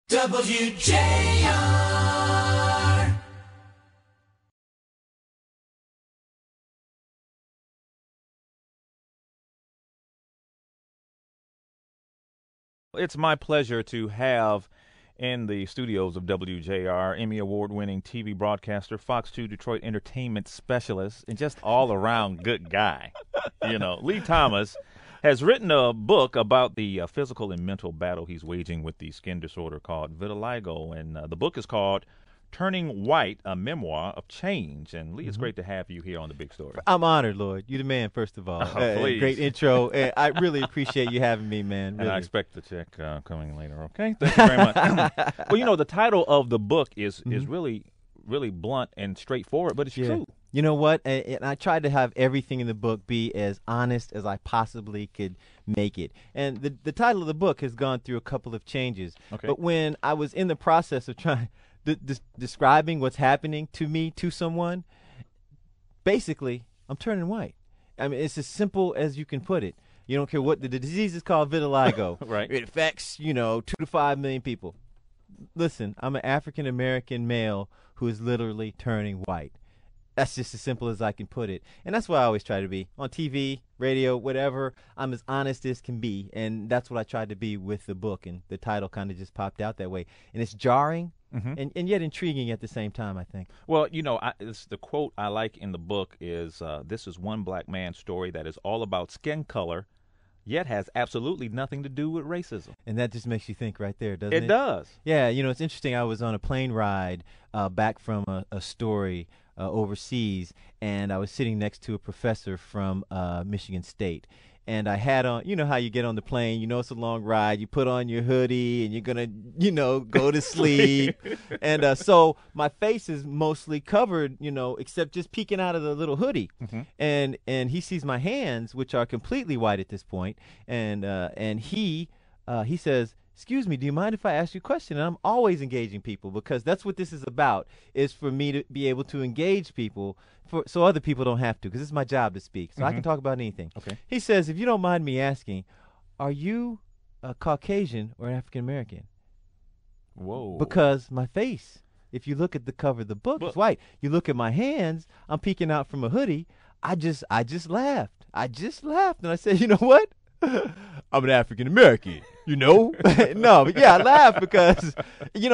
WJR. It's my pleasure to have in the studios of WJR, Emmy Award-winning TV broadcaster, Fox 2 Detroit entertainment specialist, and just all-around good guy. Lee Thomas has written a book about the physical and mental battle he's waging with the skin disorder called vitiligo, and the book is called Turning White, a Memoir of Change. And Lee, it's great to have you here on The Big Story. I'm honored, Lloyd. You're the man, first of all. Please. Great intro. I really appreciate you having me, man. Really. And I expect the check coming later, okay? Thank you very much. Well, the title of the book is really, really blunt and straightforward, but it's true. You know what? And I tried to have everything in the book be as honest as I possibly could make it. And the title of the book has gone through a couple of changes. Okay. But when I was in the process of trying describing what's happening to me, to someone, basically, I'm turning white. I mean, it's as simple as you can put it. You don't care what the disease is called, vitiligo. Right. It affects, 2 to 5 million people. Listen, I'm an African-American male who is literally turning white. That's just as simple as I can put it. And that's what I always try to be. On TV, radio, whatever, I'm as honest as can be. And that's what I tried to be with the book. And the title kind of just popped out that way. And it's jarring and yet intriguing at the same time, I think. Well, it's the quote I like in the book is, this is one black man's story that is all about skin color, yet has absolutely nothing to do with racism. And that just makes you think right there, doesn't it? It does. Yeah, it's interesting. I was on a plane ride back from a story overseas, and I was sitting next to a professor from Michigan State. And I had on, how you get on the plane, it's a long ride. You put on your hoodie and you're going to, go to sleep. And so my face is mostly covered, except just peeking out of the little hoodie. And he sees my hands, which are completely white at this point. And he says, "Excuse me, do you mind if I ask you a question?" And I'm always engaging people because that's what this is about, is for me to be able to engage people so other people don't have to, because it's my job to speak. So I can talk about anything. Okay. He says, "If you don't mind me asking, are you a Caucasian or an African-American?" Whoa. Because my face, if you look at the cover of the book, it's white. You look at my hands, I'm peeking out from a hoodie. I just laughed. And I said, "You know what? I'm an African-American, No, but yeah, I laugh because, you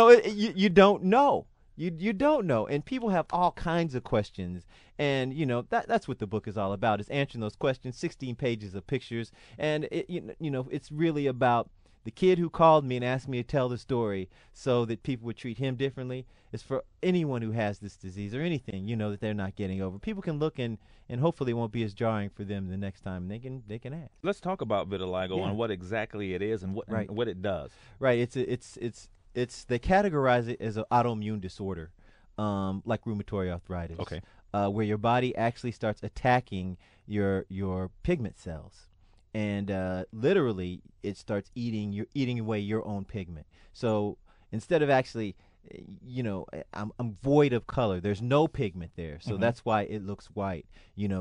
don't know. You don't know. And people have all kinds of questions. And, that's what the book is all about, is answering those questions, 16 pages of pictures. And, it's really about the kid who called me and asked me to tell the story so that people would treat him differently. Is for anyone who has this disease or anything, that they're not getting over. People can look and hopefully it won't be as jarring for them the next time. They can ask. Let's talk about vitiligo and what exactly it is and what it does. Right. It's they categorize it as an autoimmune disorder, like rheumatoid arthritis. Okay. Where your body actually starts attacking your pigment cells. And literally, it starts eating away your own pigment. So instead of actually, I'm void of color. There's no pigment there, so that's why it looks white.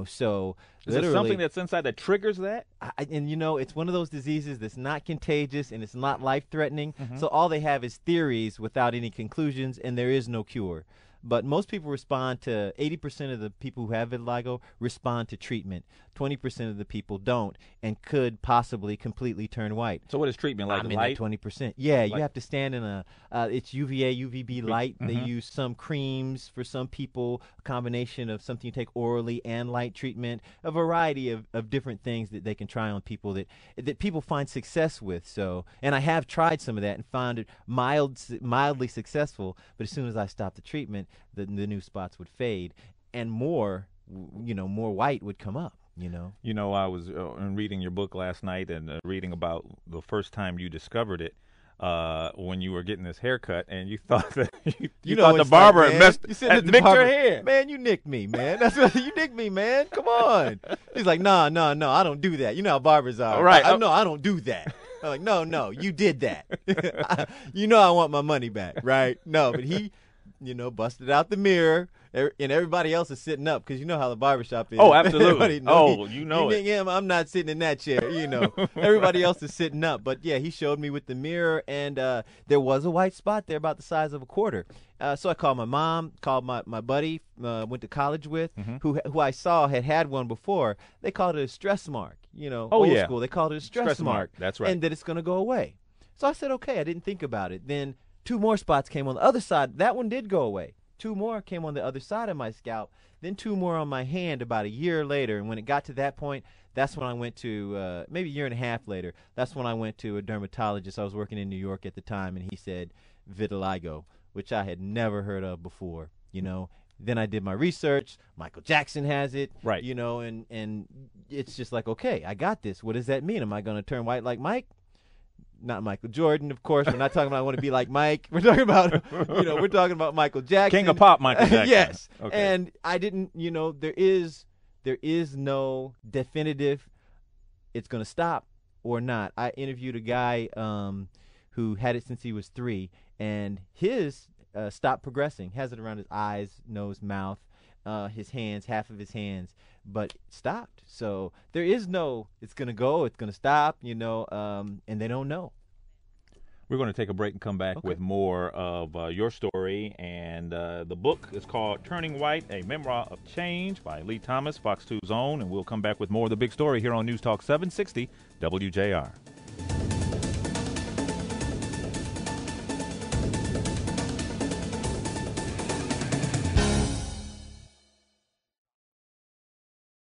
So is there something that's inside that triggers that? It's one of those diseases that's not contagious and it's not life-threatening. So all they have is theories without any conclusions, and there is no cure. But most people respond to 80% of the people who have vitiligo respond to treatment. 20% of the people don't and could possibly completely turn white. So what is treatment like? I'm in light? that 20%. Yeah, you have to stand in it's UVA, UVB light. They use some creams for some people, a combination of something you take orally and light treatment, a variety of different things that they can try on people that people find success with. So, and I have tried some of that and found it mildly successful, but as soon as I stopped the treatment, the new spots would fade and more white would come up. I was reading your book last night and reading about the first time you discovered it when you were getting this haircut, and you thought that you thought the barber had nicked your hair. Man, you nicked me, man. That's what you nicked me, man. Come on. He's like, no, I don't do that. You know how barbers are. Right. No, I don't do that. I'm like, no, you did that. I want my money back, right? No, but he, busted out the mirror And everybody else is sitting up because you know how the barbershop is. Oh, absolutely. Everybody know You know it. him, I'm not sitting in that chair, you know. Everybody else is sitting up. But, yeah, he showed me with the mirror, and there was a white spot there about the size of a quarter. So I called my mom, called my buddy, went to college with, who I saw had one before. They called it a stress mark, you know, old school. They called it a stress mark. That's right. And that it's going to go away. So I said, okay, I didn't think about it. Then 2 more spots came on the other side. That one did go away. 2 more came on the other side of my scalp. Then 2 more on my hand about a year later. And when it got to that point, that's when I went to, maybe a year and a half later, that's when I went to a dermatologist. I was working in New York at the time, and he said vitiligo, which I had never heard of before, you know. Then I did my research. Michael Jackson has it, right? You know, and it's just like, okay, I got this. What does that mean? Am I going to turn white like Mike? Not Michael Jordan, of course. We're not talking about I want to be like Mike. We're talking about, we're talking about Michael Jackson. King of pop, Michael Jackson. Yes. Okay. And I didn't, there is no definitive it's going to stop or not. I interviewed a guy who had it since he was 3, and his stopped progressing. Has it around his eyes, nose, mouth, his hands, half of his hands, but stopped. So there is no, it's going to go, it's going to stop, and they don't know. We're going to take a break and come back with more of your story. And the book is called Turning White, A Memoir of Change by Lee Thomas, Fox 2's own. And we'll come back with more of the big story here on News Talk 760 WJR.